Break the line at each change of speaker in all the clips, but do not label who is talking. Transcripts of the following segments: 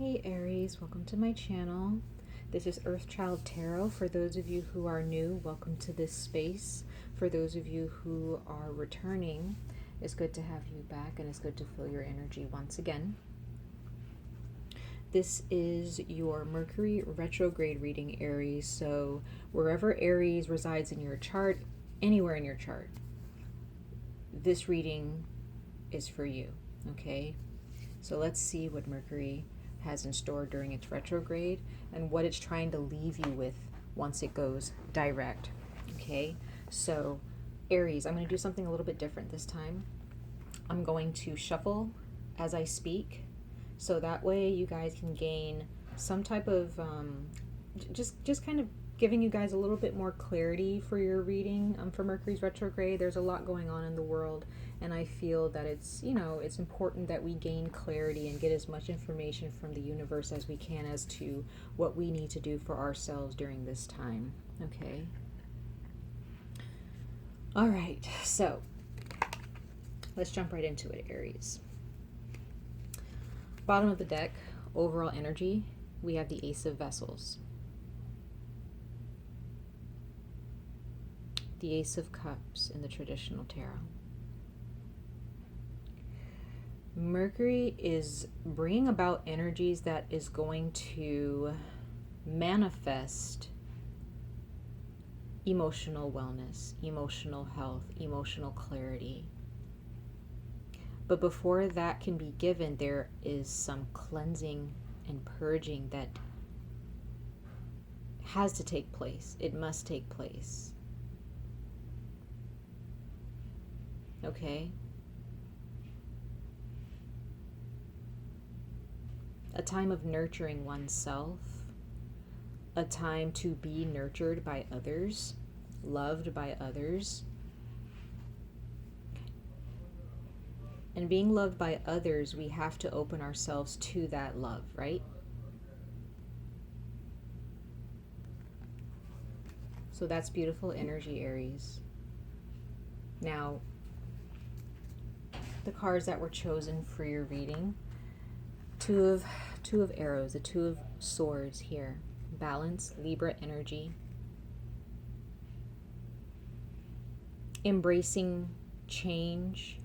Hey Aries, welcome to my channel. This is Earthchild Tarot. For those of you who are new, welcome to this space. For those of you who are returning, it's good to have you back and it's good to feel your energy once again. This is your Mercury retrograde reading, Aries. So wherever Aries resides in your chart, anywhere in your chart, this reading is for you, okay? So let's see what Mercury has in store during its retrograde and what it's trying to leave you with once it goes direct. Okay, so Aries, I'm going to do something a little bit different this time. I'm going to shuffle as I speak, so that way you guys can gain some type of just kind of giving you guys a little bit more clarity for your reading for Mercury's retrograde. There's a lot going on in the world, and I feel that it's, you know, it's important that we gain clarity and get as much information from the universe as we can as to what we need to do for ourselves during this time. Okay. All right, so let's jump right into it, Aries. Bottom of the deck, overall energy, we have the Ace of Vessels, the Ace of Cups in the traditional tarot. Mercury is bringing about energies that is going to manifest emotional wellness, emotional health, emotional clarity. But before that can be given, there is some cleansing and purging that has to take place. It must take place. Okay? A time of nurturing oneself, a time to be nurtured by others, loved by others. And being loved by others, we have to open ourselves to that love, right? So that's beautiful energy, Aries. Now, the cards that were chosen for your reading, Two of Arrows, the Two of Swords here. Balance, Libra energy. Embracing change,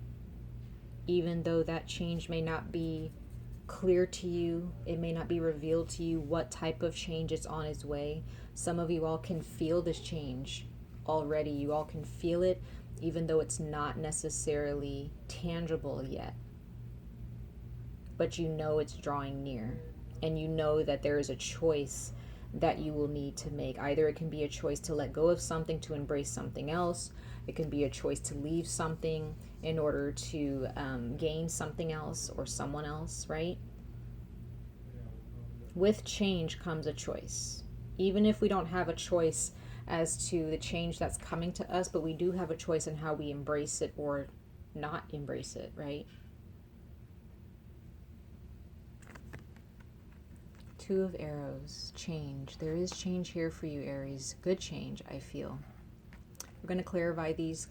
even though that change may not be clear to you. It may not be revealed to you what type of change is on its way. Some of you all can feel this change already. You all can feel it, even though it's not necessarily tangible yet. But you know it's drawing near, and you know that there is a choice that you will need to make. Either it can be a choice to let go of something to embrace something else. It can be a choice to leave something in order to gain something else or someone else, right? With change comes a choice. Even if we don't have a choice as to the change that's coming to us, but we do have a choice in how we embrace it or not embrace it, right? Two of Arrows, change. There is change here for you, Aries. Good change, I feel. We're going to clarify these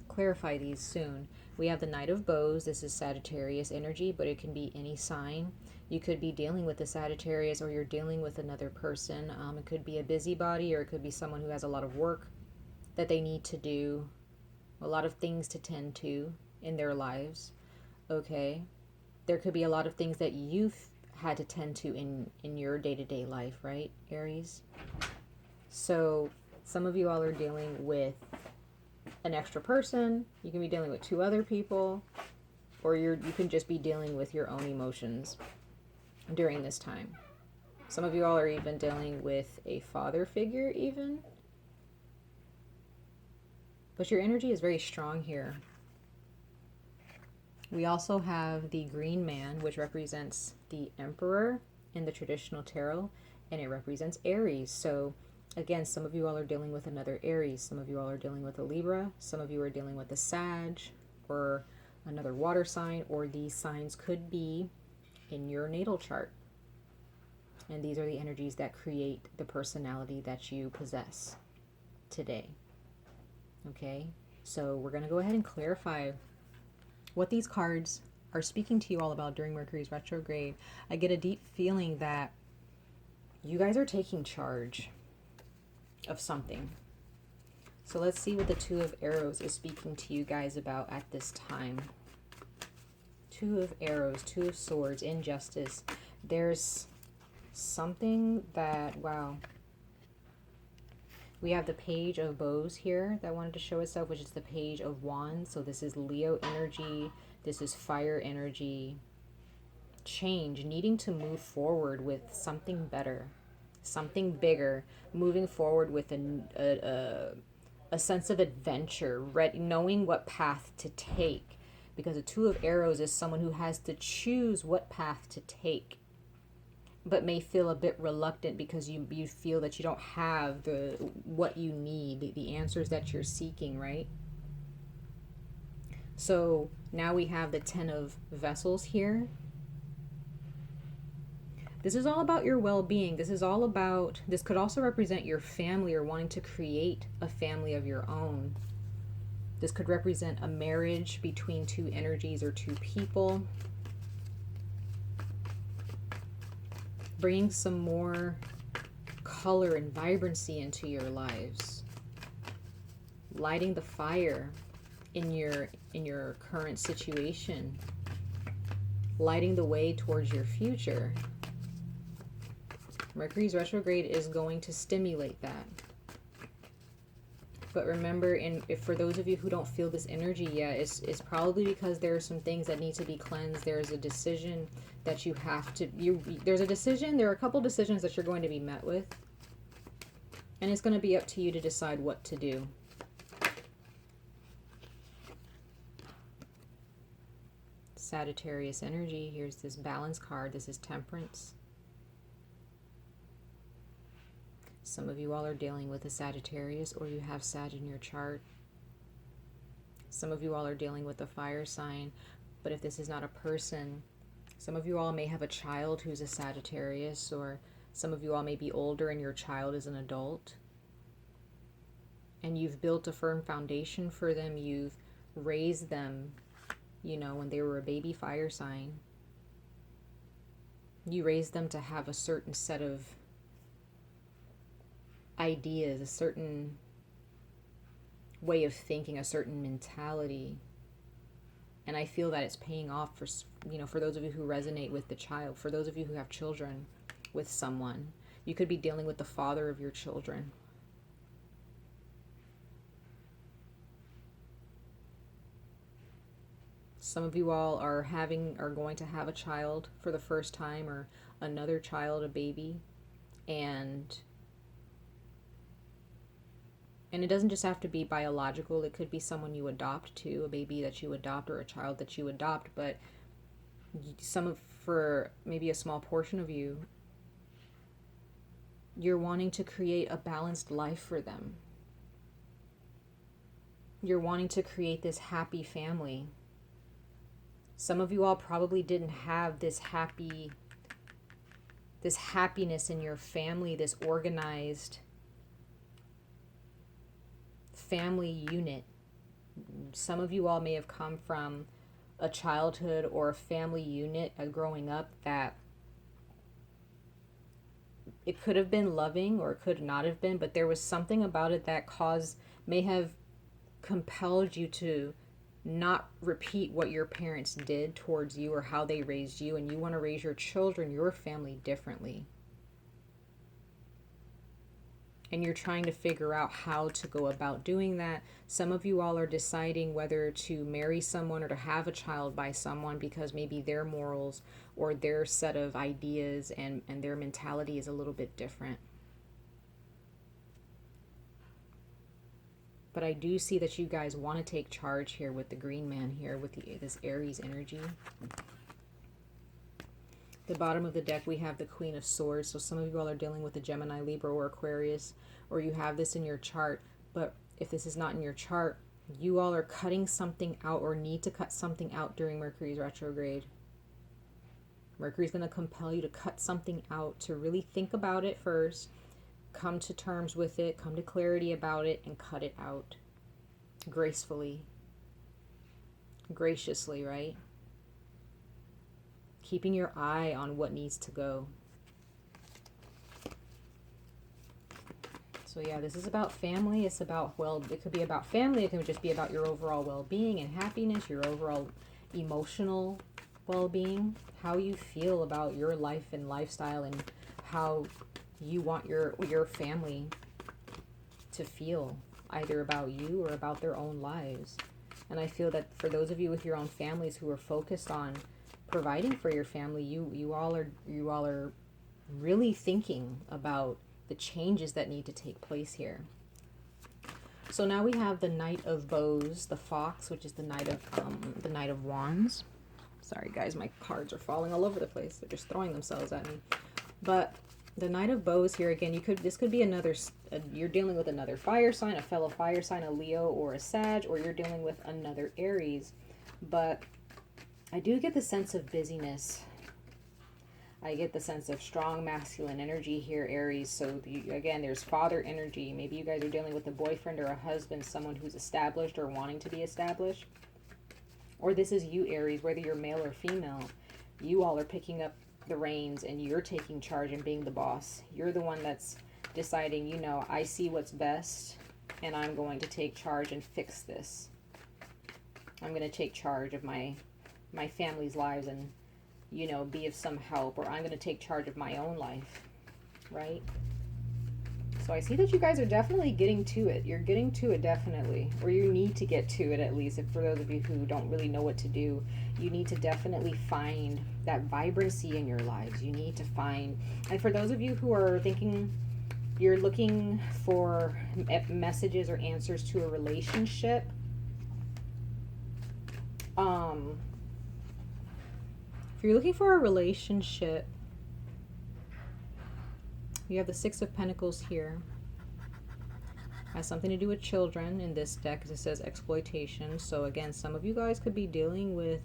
soon. We have the Knight of Bows. This is Sagittarius energy, but it can be any sign. You could be dealing with the Sagittarius, or you're dealing with another person. It could be a busybody, or it could be someone who has a lot of work that they need to do, a lot of things to tend to in their lives. Okay? There could be a lot of things that you've had to tend to in your day-to-day life, right, Aries? So some of you all are dealing with an extra person. You can be dealing with two other people, or you can just be dealing with your own emotions during this time. Some of you all are even dealing with a father figure even. But your energy is very strong here. We also have the Green Man, which represents the Emperor in the traditional tarot, and it represents Aries. So again, some of you all are dealing with another Aries. Some of you all are dealing with a Libra. Some of you are dealing with a Sag or another water sign, or these signs could be in your natal chart. And these are the energies that create the personality that you possess today. Okay, so we're going to go ahead and clarify what these cards are speaking to you all about during Mercury's retrograde, I get a deep feeling that you guys are taking charge of something. So let's see what the Two of Arrows is speaking to you guys about at this time. Two of Arrows, Two of Swords, injustice. There's something that, wow. We have the Page of Bows here that wanted to show itself, which is the Page of Wands. So this is Leo energy. This is fire energy. Change, needing to move forward with something better, something bigger, moving forward with a sense of adventure, knowing what path to take. Because the Two of Arrows is someone who has to choose what path to take, but may feel a bit reluctant because you feel that you don't have what you need, the answers that you're seeking, right? So now we have the Ten of Vessels here. This is all about your well-being. This is all about, this could also represent your family or wanting to create a family of your own. This could represent a marriage between two energies or two people. Bringing some more color and vibrancy into your lives. Lighting the fire in your current situation. Lighting the way towards your future. Mercury's retrograde is going to stimulate that. But remember, if for those of you who don't feel this energy yet, it's probably because there are some things that need to be cleansed. There's a decision that you have to, there are a couple decisions that you're going to be met with. And it's going to be up to you to decide what to do. Sagittarius energy. Here's this balance card. This is Temperance. Some of you all are dealing with a Sagittarius, or you have Sag in your chart. Some of you all are dealing with a fire sign, but if this is not a person, some of you all may have a child who's a Sagittarius, or some of you all may be older and your child is an adult. And you've built a firm foundation for them. You've raised them, you know, when they were a baby fire sign. You raised them to have a certain set of ideas, a certain way of thinking, a certain mentality. And I feel that it's paying off for, you know, for those of you who resonate with the child, for those of you who have children with someone. You could be dealing with the father of your children. Some of you all are going to have a child for the first time, or another child, a baby, and it doesn't just have to be biological. It could be someone you adopt too, a baby that you adopt or a child that you adopt. But for maybe a small portion of you, you're wanting to create a balanced life for them. You're wanting to create this happy family. Some of you all probably didn't have this happiness in your family, this organized family unit. Some of you all may have come from a childhood or a family unit growing up that it could have been loving or it could not have been, but there was something about it that may have compelled you to not repeat what your parents did towards you or how they raised you, and you want to raise your children, your family, differently. And you're trying to figure out how to go about doing that. Some of you all are deciding whether to marry someone or to have a child by someone because maybe their morals or their set of ideas and their mentality is a little bit different. But I do see that you guys want to take charge here with the green man here, with this Aries energy. The bottom of the deck, we have the Queen of Swords. So some of you all are dealing with a Gemini, Libra, or Aquarius, or you have this in your chart. But if this is not in your chart, you all are cutting something out or need to cut something out during Mercury's retrograde. Mercury's going to compel you to cut something out, to really think about it first, come to terms with it, come to clarity about it, and cut it out gracefully, graciously, right? keeping your eye on what needs to go. So yeah, this is about family. It's about, well, it could be about family. It could just be about your overall well-being and happiness, your overall emotional well-being, how you feel about your life and lifestyle, and how you want your family to feel, either about you or about their own lives. And I feel that for those of you with your own families who are focused on providing for your family, you all are really thinking about the changes that need to take place here. So now we have the Knight of Bows, the Fox, which is the Knight of Wands. Sorry guys, my cards are falling all over the place. They're just throwing themselves at me. But the Knight of Bows here again, this could be another. You're dealing with another fire sign, a fellow fire sign, a Leo or a Sag, or you're dealing with another Aries. But I do get the sense of busyness. I get the sense of strong masculine energy here, Aries. So again, there's father energy. Maybe you guys are dealing with a boyfriend or a husband, someone who's established or wanting to be established. Or this is you, Aries, whether you're male or female. You all are picking up the reins and you're taking charge and being the boss. You're the one that's deciding, you know, I see what's best and I'm going to take charge and fix this. I'm going to take charge of my family's lives and, you know, be of some help, or I'm going to take charge of my own life, right? So I see that you guys are definitely getting to it. You're getting to it definitely, or you need to get to it at least. If for those of you who don't really know what to do, you need to definitely find that vibrancy in your lives. You need to find, and for those of you who are thinking you're looking for messages or answers to a relationship, if you're looking for a relationship, you have the Six of Pentacles here. Has something to do with children in this deck, because it says exploitation. So again, some of you guys could be dealing with,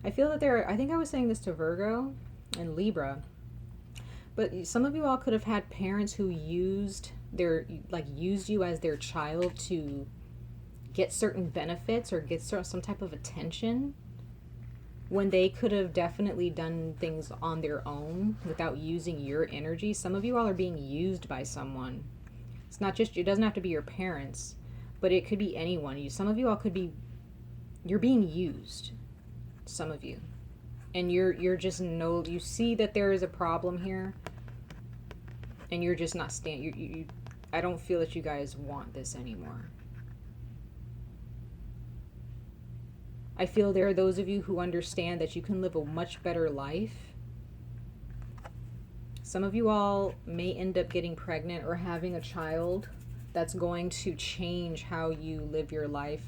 I feel that I think I was saying this to Virgo and Libra, but some of you all could have had parents who used you as their child to get certain benefits or get some type of attention, when they could have definitely done things on their own without using your energy. Some of you all are being used by someone. It's not just, it doesn't have to be your parents, but it could be anyone. Some of you all could be, you're being used, some of you. And you're just you see that there is a problem here, and you're just not I don't feel that you guys want this anymore. I feel there are those of you who understand that you can live a much better life. Some of you all may end up getting pregnant or having a child that's going to change how you live your life.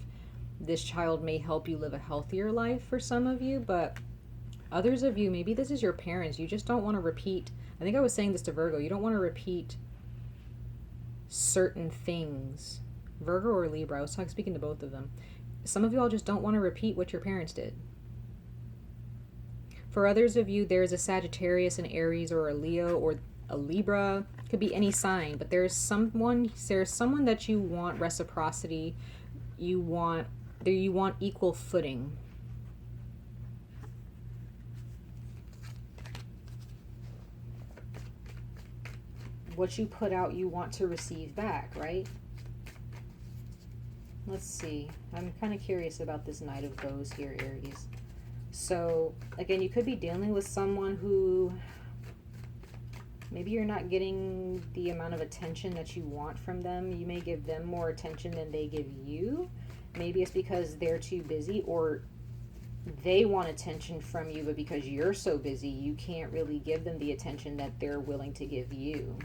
This child may help you live a healthier life for some of you, but others of you, maybe this is your parents. You just don't want to repeat. I think I was saying this to Virgo. You don't want to repeat certain things. Virgo or Libra, I was speaking to both of them. Some of you all just don't want to repeat what your parents did. For others of you, there's a Sagittarius, an Aries, or a Leo, or a Libra. Could be any sign, but there's someone that you want reciprocity. You want equal footing. What you put out, you want to receive back, right? Let's see. I'm kind of curious about this Knight of Bows here, Aries. So, again, you could be dealing with someone who maybe you're not getting the amount of attention that you want from them. You may give them more attention than they give you. Maybe it's because they're too busy, or they want attention from you, but because you're so busy, you can't really give them the attention that they're willing to give you.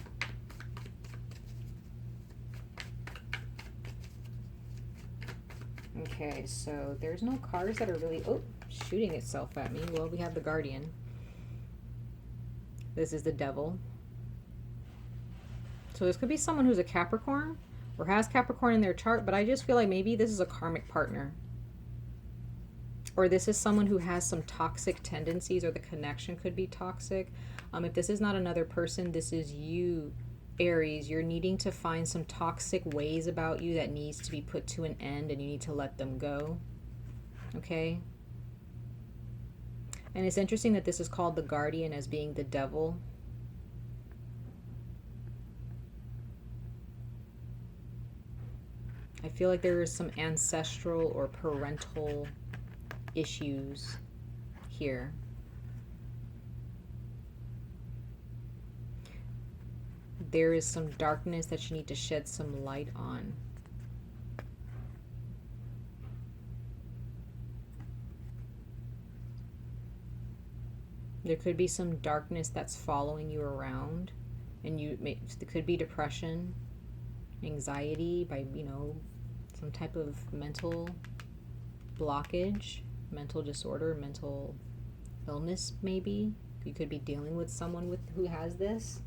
Okay, so there's no cards that are really shooting itself at me. Well, we have the Guardian. This is the Devil. So this could be someone who's a Capricorn or has Capricorn in their chart, but I just feel like maybe this is a karmic partner. Or this is someone who has some toxic tendencies, or the connection could be toxic. If this is not another person, this is you, Aries. You're needing to find some toxic ways about you that needs to be put to an end, and you need to let them go. Okay? And it's interesting that this is called the guardian as being the devil. I feel like there is some ancestral or parental issues here. There is some darkness that you need to shed some light on. There could be some darkness that's following you around, and it could be depression, anxiety, by, you know, some type of mental blockage, mental disorder, mental illness. Maybe you could be dealing with someone who has this.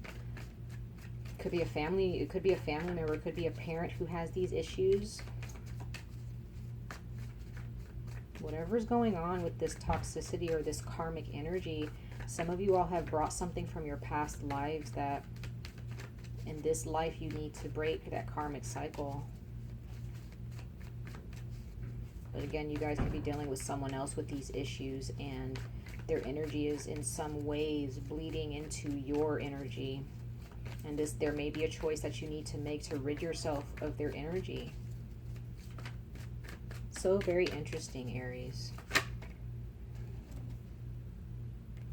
It could be a family member, it could be a parent who has these issues. Whatever's going on with this toxicity or this karmic energy, some of you all have brought something from your past lives that in this life you need to break that karmic cycle. But again, you guys could be dealing with someone else with these issues, and their energy is in some ways bleeding into your energy. And there may be a choice that you need to make to rid yourself of their energy. So very interesting, Aries.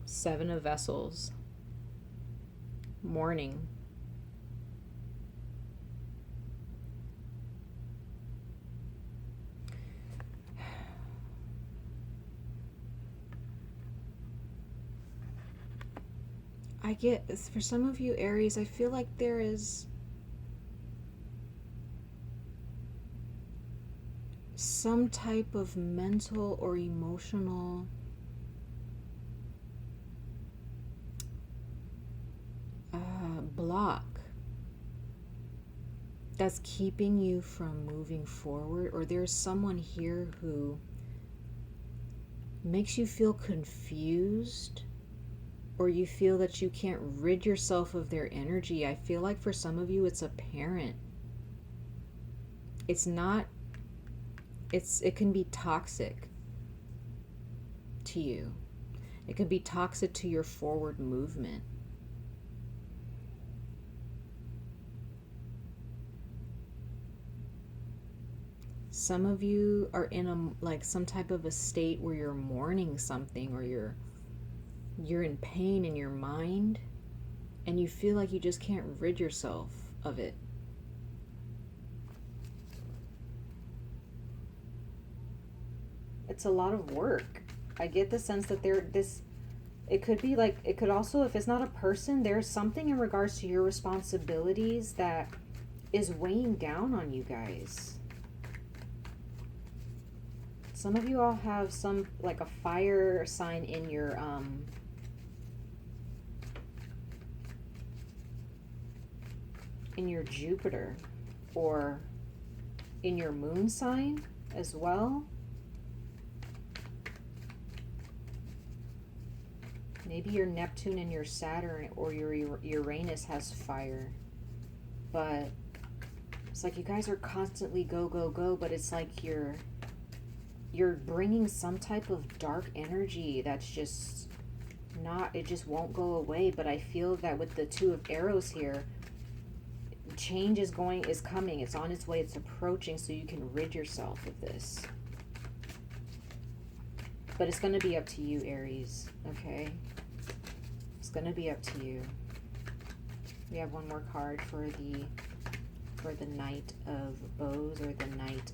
Seven of Vessels. Mourning. I get, for some of you, Aries, I feel like there is some type of mental or emotional block that's keeping you from moving forward, or there's someone here who makes you feel confused, or you feel that you can't rid yourself of their energy. I feel like for some of you it's a parent. It can be toxic to you. It can be toxic to your forward movement. Some of you are in some type of a state where you're mourning something, or you're in pain in your mind, and you feel like you just can't rid yourself of it. It's a lot of work. I get the sense that it could be like, it could also, if it's not a person, there's something in regards to your responsibilities that is weighing down on you guys. Some of you all have some, like a fire sign in your, Jupiter, or in your moon sign as well. Maybe your Neptune and your Saturn or your Uranus has fire. But it's like you guys are constantly go, go, go, but it's like you're bringing some type of dark energy that's just not, it just won't go away. But I feel that with the Two of Arrows here, change is coming. It's on its way. It's approaching, so you can rid yourself of this. But it's going to be up to you, Aries. Okay? It's going to be up to you. We have one more card for the Knight of Bows, or the Knight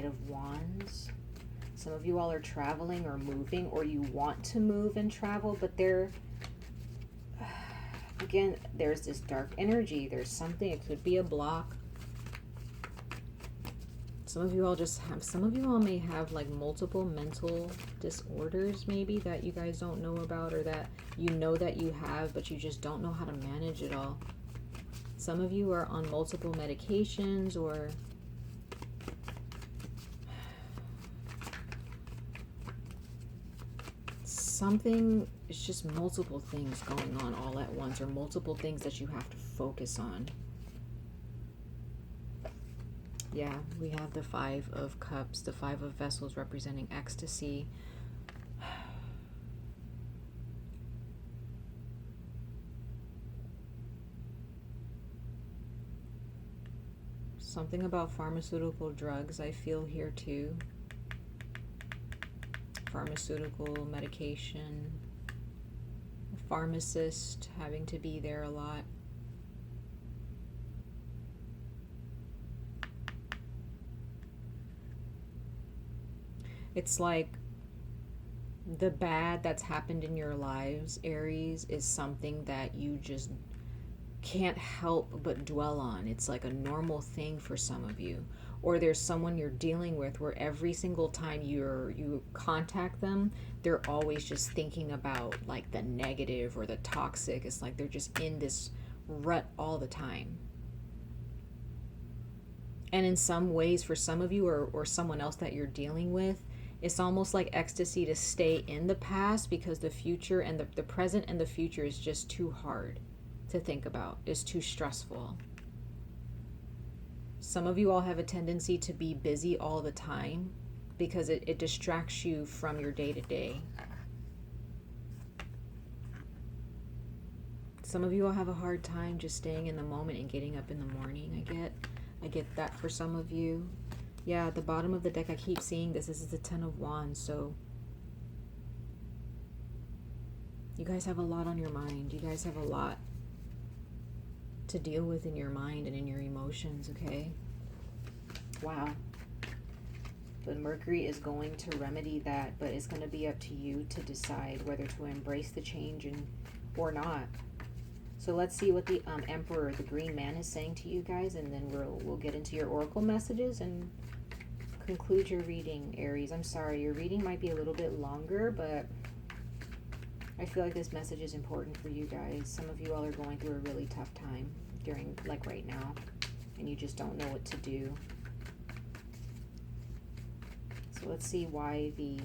of Wands. Some of you all are traveling or moving, or you want to move and travel, but again, there's this dark energy. There's something, it could be a block. Some of you all may have like multiple mental disorders, maybe, that you guys don't know about, or that you know that you have, but you just don't know how to manage it all. Some of you are on multiple medications, or something. It's just multiple things going on all at once, or multiple things that you have to focus on. Yeah, we have the Five of Cups, the Five of Vessels representing ecstasy. Something about pharmaceutical drugs I feel here too. Pharmaceutical medication, a pharmacist having to be there a lot. It's like the bad that's happened in your lives, Aries, is something that you just can't help but dwell on. It's like a normal thing for some of you. Or there's someone you're dealing with where every single time you contact them, they're always just thinking about like the negative or the toxic. It's like they're just in this rut all the time. And in some ways, for some of you or someone else that you're dealing with, it's almost like ecstasy to stay in the past because the future and the present and the future is just too hard to think about. It's too stressful. Some of you all have a tendency to be busy all the time because it distracts you from your day-to-day. Some of you all have a hard time just staying in the moment and getting up in the morning. I get that for some of you. Yeah, at the bottom of the deck, I keep seeing this. This is the Ten of Wands. So you guys have a lot on your mind. You guys have a lot to deal with in your mind and in your emotions, okay? Wow. But Mercury is going to remedy that, but it's going to be up to you to decide whether to embrace the change or not. So let's see what the Emperor, the Green Man, is saying to you guys, and then we'll get into your oracle messages and conclude your reading, Aries. I'm sorry, your reading might be a little bit longer, but I feel like this message is important for you guys. Some of you all are going through a really tough time during, like right now, and you just don't know what to do. So let's see why the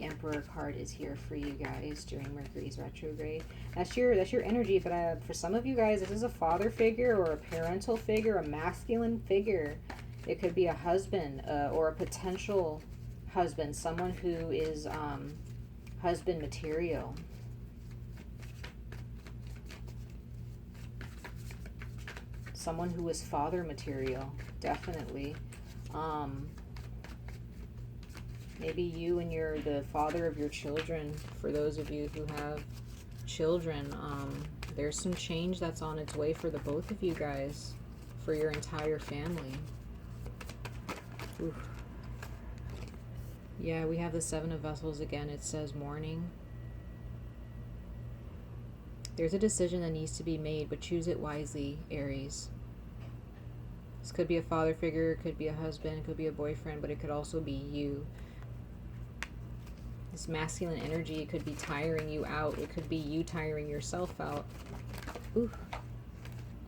Emperor card is here for you guys during Mercury's retrograde. That's your energy, but for some of you guys, this is a father figure or a parental figure, a masculine figure. It could be a husband or a potential husband, someone who is husband material. Someone who is father material, definitely. Maybe you and you're the father of your children. For those of you who have children, there's some change that's on its way for the both of you guys, for your entire family. Oof. Yeah, we have the Seven of Vessels again. It says mourning. There's a decision that needs to be made, but choose it wisely, Aries. This could be a father figure, it could be a husband, it could be a boyfriend, but it could also be you. This masculine energy, it could be tiring you out. It could be you tiring yourself out. Ooh.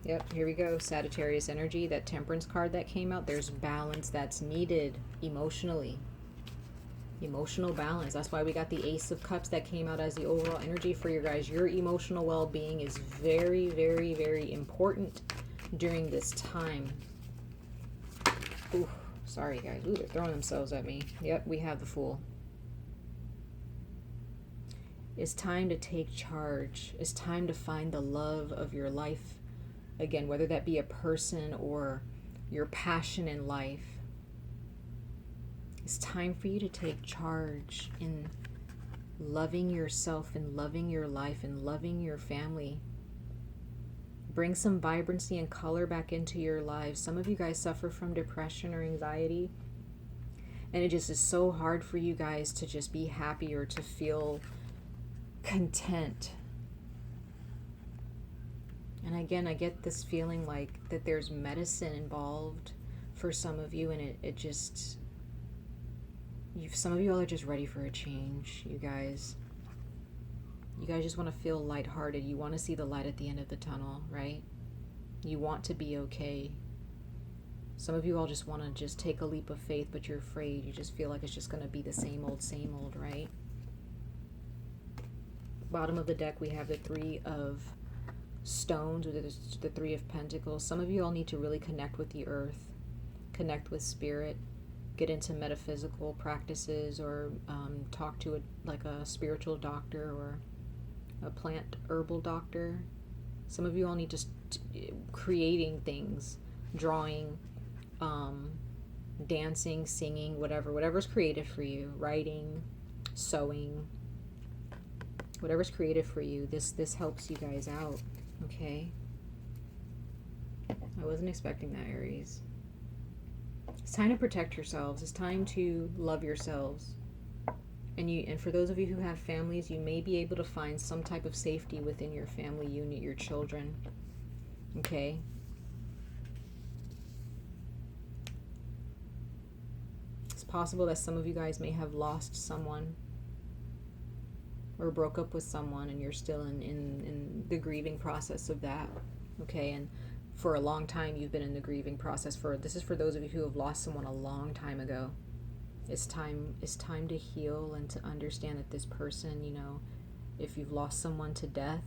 Yep, here we go. Sagittarius energy, that Temperance card that came out. There's balance that's needed emotionally. Emotional balance. That's why we got the Ace of Cups that came out as the overall energy for you guys. Your emotional well-being is very, very, very important during this time. Ooh, sorry guys. Ooh, they're throwing themselves at me. Yep, we have the Fool. It's time to take charge. It's time to find the love of your life again, whether that be a person or your passion in life. It's time for you to take charge in loving yourself and loving your life and loving your family. Bring some vibrancy and color back into your lives. Some of you guys suffer from depression or anxiety, and it just is so hard for you guys to just be happy or to feel content. And again, I get this feeling like that there's medicine involved for some of you, and it just, some of you all are just ready for a change, you guys. You guys just want to feel lighthearted. You want to see the light at the end of the tunnel, right? You want to be okay. Some of you all just want to just take a leap of faith, but you're afraid. You just feel like it's just going to be the same old, right? Bottom of the deck, we have the Three of Stones, or the Three of Pentacles. Some of you all need to really connect with the earth. connect with spirit, get into metaphysical practices, or talk to a spiritual doctor or a plant herbal doctor. Some of you all need to creating things, drawing, dancing, singing, whatever's creative for you, writing, sewing, whatever's creative for you. This helps you guys out, okay? I wasn't expecting that, Aries. It's time to protect yourselves. It's time to love yourselves. And for those of you who have families, you may be able to find some type of safety within your family unit, your children. Okay? It's possible that some of you guys may have lost someone or broke up with someone, and you're still in the grieving process of that. Okay? And for a long time, you've been in the grieving process. This is for those of you who have lost someone a long time ago. It's time to heal and to understand that this person, if you've lost someone to death,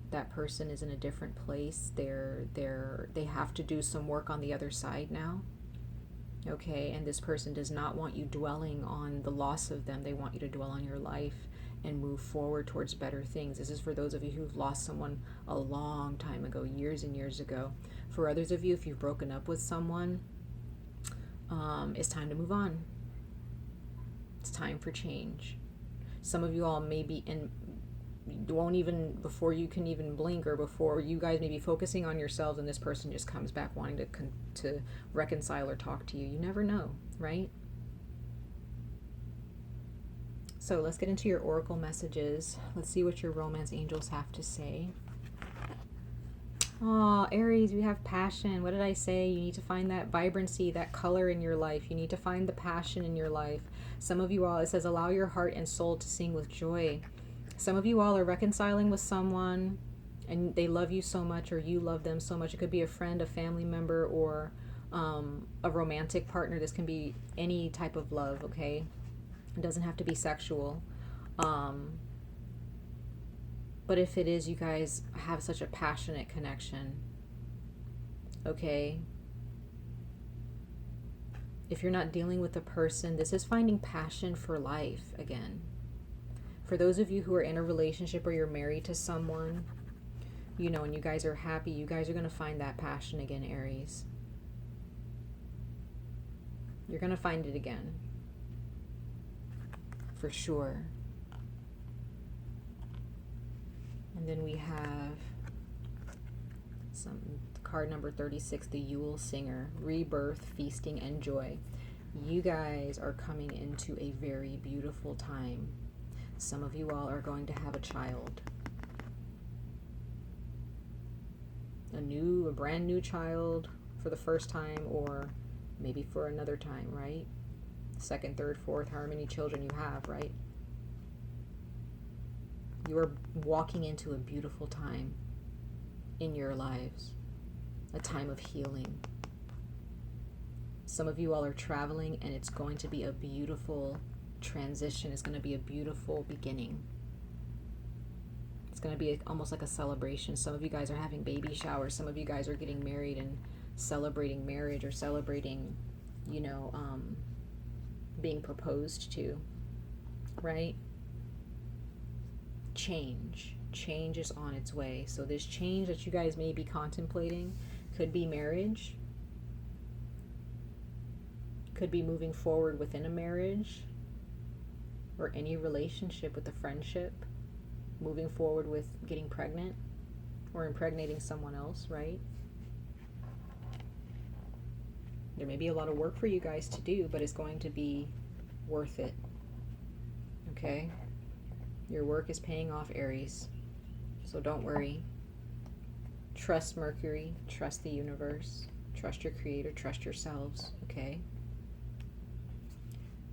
that person is in a different place. They have to do some work on the other side now. Okay, and this person does not want you dwelling on the loss of them. They want you to dwell on your life and move forward towards better things. This is for those of you who've lost someone a long time ago, years and years ago. For others of you, if you've broken up with someone, it's time to move on. It's time for change. Some of you all may be won't even, before you can even blink, or before you guys may be focusing on yourselves, and this person just comes back wanting to reconcile or talk to you. You never know, right? So let's get into your oracle messages. Let's see what your romance angels have to say. Oh, Aries, we have passion. What did I say? You need to find that vibrancy, that color in your life. You need to find the passion in your life. Some of you all, it says, allow your heart and soul to sing with joy. Some of you all are reconciling with someone and they love you so much, or you love them so much. It could be a friend, a family member, or a romantic partner. This can be any type of love, okay? It doesn't have to be sexual. But if it is, you guys have such a passionate connection, okay? If you're not dealing with a person, this is finding passion for life again. For those of you who are in a relationship or you're married to someone, and you guys are happy, you guys are going to find that passion again, Aries. You're going to find it again. For sure. And then we have card number 36, the Yule Singer, rebirth, feasting, and joy. You guys are coming into a very beautiful time. Some of you all are going to have a child. A brand new child for the first time, or maybe for another time, right? Second, third, fourth, however many children you have, right? You are walking into a beautiful time in your lives, a time of healing. Some of you all are traveling, and it's going to be a beautiful transition. It's going to be a beautiful beginning. It's going to be almost like a celebration. Some of you guys are having baby showers. Some of you guys are getting married and celebrating marriage, or celebrating, being proposed to, right? Change is on its way. So this change that you guys may be contemplating could be marriage, could be moving forward within a marriage, or any relationship with a friendship, moving forward with getting pregnant or impregnating someone else, right? There may be a lot of work for you guys to do, but it's going to be worth it. Okay? Your work is paying off, Aries. So don't worry. Trust Mercury. Trust the universe. Trust your creator. Trust yourselves. Okay?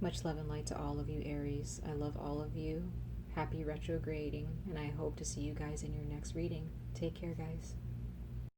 Much love and light to all of you, Aries. I love all of you. Happy retrograding. And I hope to see you guys in your next reading. Take care, guys.